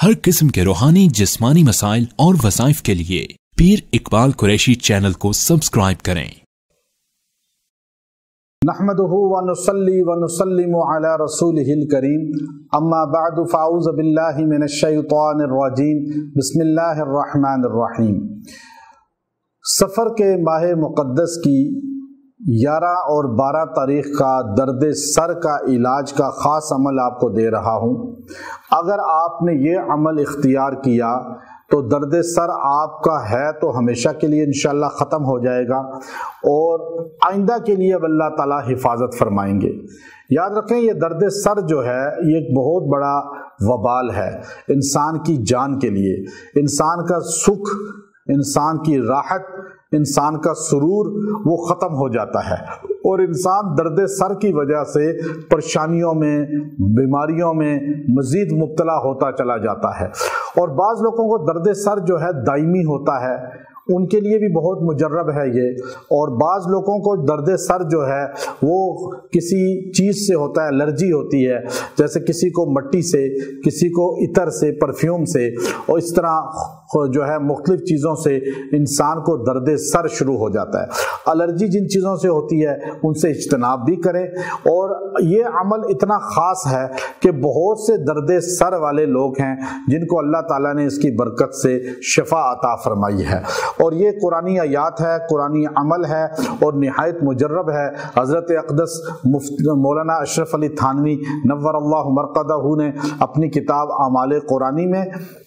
हर किस्म के रूहानी जिस्मानी मसाइल और वज़ाइफ के लिए पीर इकबाल कुरैशी चैनल को सब्सक्राइब करें। नहमदुहु व नुसल्ली व नुसल्लिमु अला रसूलिहिल करीम, अम्मा बअदु फ़अऊज़ु बिल्लाहि मिनश शैतानिर रजीम, बिस्मिल्लाहिर रहमानिर रहीम। सफ़र के माह मुक़द्दस की 11 और 12 तारीख़ का दर्द सर का इलाज का ख़ास अमल आपको दे रहा हूँ। अगर आपने ये अमल इख्तियार किया तो दर्द सर आपका है तो हमेशा के लिए इंशाअल्लाह ख़त्म हो जाएगा और आइंदा के लिए अब अल्लाह ताला हिफाजत फरमाएंगे। याद रखें, ये दर्द सर जो है ये एक बहुत बड़ा वबाल है इंसान की जान के लिए। इंसान का सुख, इंसान की राहत, इंसान का सुरूर वो ख़त्म हो जाता है और इंसान दर्द सर की वजह से परेशानियों में, बीमारियों में मज़ीद मुब्तला होता चला जाता है। और बाज़ लोगों को दर्द सर जो है दायमी होता है, उनके लिए भी बहुत मुजर्रब है ये। और बाज़ लोगों को दर्द सर जो है वो किसी चीज़ से होता है, एलर्जी होती है, जैसे किसी को मिट्टी से, किसी को इतर से, परफ्यूम से, और इस तरह जो है मुख्तलिफ चीज़ों से इंसान को दर्द सर शुरू हो जाता है। एलर्जी जिन चीज़ों से होती है उनसे इज्तनाब भी करें। और ये अमल इतना ख़ास है कि बहुत से दर्द सर वाले लोग हैं जिनको अल्लाह ताला ने इसकी बरकत से शिफा अता फरमाई है। और ये कुरानी आयात है, कुरानी अमल है और निहायत मुजर्रब है। हज़रत अक़दस मौलाना अशरफ अली थानवी नव्वरल्लाहु मरक़दहू ने अपनी किताब आमाल कुरानी में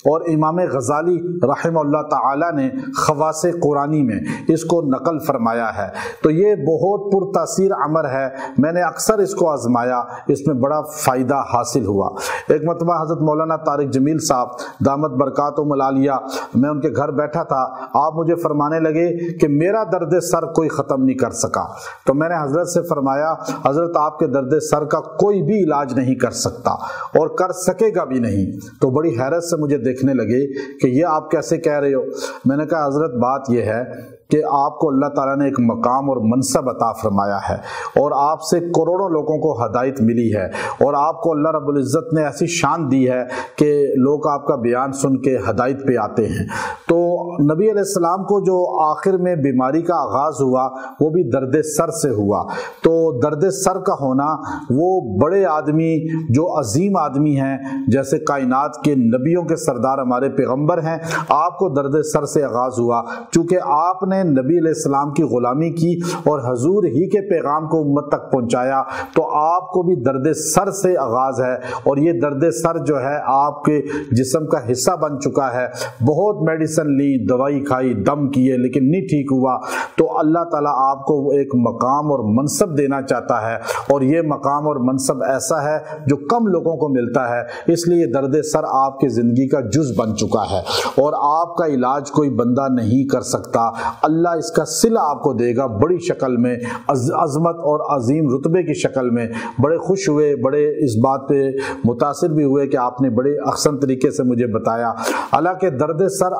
और इमाम गज़ाली रहमहुल्लाह ताला ने ख़वासे कुरानी में इसको नकल फरमाया है। तो ये बहुत पुरतासीर अमर है। मैंने अक्सर इसको आजमाया, इसमें बड़ा फ़ायदा हासिल हुआ। एक मरतबा हज़रत मौलाना तारिक जमील साहब दामत बरकातुहुमुल आलिया, मैं उनके घर बैठा था, आप मुझे फरमाने लगे कि मेरा दर्द सर कोई ख़त्म नहीं कर सका। तो मैंने हज़रत से फरमाया, हज़रत आपके दर्द सर का कोई भी इलाज नहीं कर सकता और कर सकेगा भी नहीं। तो बड़ी हैरत से मुझे देखने लगे कि ये आप कैसे कह रहे हो। मैंने कहा, हज़रत बात यह है कि आपको अल्लाह ताला ने एक मकाम और मनसब अता फरमाया है और आपसे करोड़ों लोगों को हदायत मिली है और आपको अल्लाह रब्बुल इज़्ज़त ने ऐसी शान दी है कि लोग आपका बयान सुन के हदायत पे आते हैं। तो नबी अलैहिस्सलाम को जो आखिर में बीमारी का आगाज़ हुआ वो भी दर्द सर से हुआ। तो दर्द सर का होना, वो बड़े आदमी जो अजीम आदमी हैं, जैसे कायनात के नबियों के सरदार हमारे पैगम्बर हैं, आपको दर्द सर से आगाज़ हुआ। चूँकि आपने नबी अलैहिस्सलाम की गुलामी की और हजूर ही के पैगाम को उम्मत तक पहुंचाया, तो आपको भी दर्द सर से आगाज़ है। और ये दर्द सर जो है आपके जिस्म का हिस्सा बन चुका है। बहुत मेडिसिन ली, दवाई खाई, दम किए, लेकिन नहीं ठीक हुआ। तो अल्लाह ताला आपको एक मकाम और मनसब देना चाहता है और ये मकाम और मनसब ऐसा है जो कम लोगों को मिलता है। इसलिए दर्द सर आपकी ज़िंदगी का जुज़ बन चुका है और आपका इलाज कोई बंदा नहीं कर सकता। अल्लाह इसका सिला आपको देगा बड़ी शक्ल में, अज़मत और अजीम रुतबे की शक्ल में। बड़े खुश हुए, बड़े इस बात पे मुतासिर भी हुए कि आपने बड़े अहसन तरीके से मुझे बताया। हालांकि दर्द सर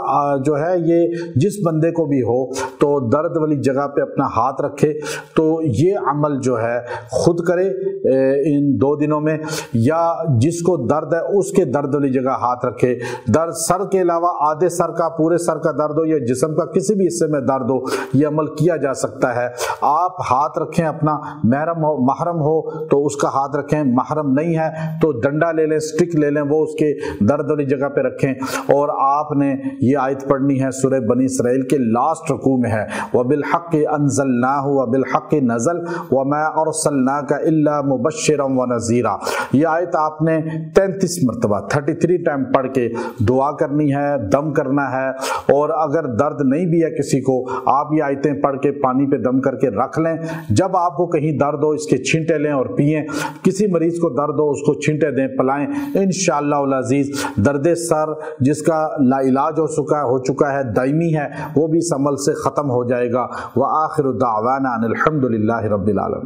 जो है ये जिस बंदे को भी हो तो दर्द वाली जगह पे अपना हाथ रखे, तो ये अमल जो है खुद करे इन 2 दिनों में, या जिसको दर्द है उसके दर्द वाली जगह हाथ रखे। दर्द सर के अलावा आधे सर का, पूरे सर का दर्द हो या जिस्म का किसी भी हिस्से में दर्द हो, ये अमल किया जा सकता है। आप हाथ रखें, अपना महरम हो तो उसका हाथ रखें, महरम नहीं है तो डंडा ले लें, स्टिक ले लें, वो उसके दर्द वाली जगह पे रखें। और आपने ये आयत पढ़नी है, सूरह बनी इसराइल के लास्ट रुकू में है, वबिल हक़्क़ि अंज़लनाहु वबिल हक़्क़ि नज़ल वमा अर्सलनाका इल्ला मुबश्शिरन व नज़ीरा। ये आयत आपने 33 मरतबा 33 टाइम पढ़ के दुआ करनी है, दम करना है। और अगर दर्द नहीं भी है किसी को, आप ये आयतें पढ़ के पानी पे दम करके रख लें। जब आपको कहीं दर्द हो इसके छींटे लें और पिएं। किसी मरीज को दर्द हो उसको छींटे दें, पिलाएं। इंशाअल्लाह उल अज़ीज़ दर्द सर जिसका लाइलाज हो चुका है, दायमी है, वो भी इस अमल से ख़त्म हो जाएगा। व आखिरु दावाना अनिल हम्दुलिल्लाहि रब्बिल आलमीन।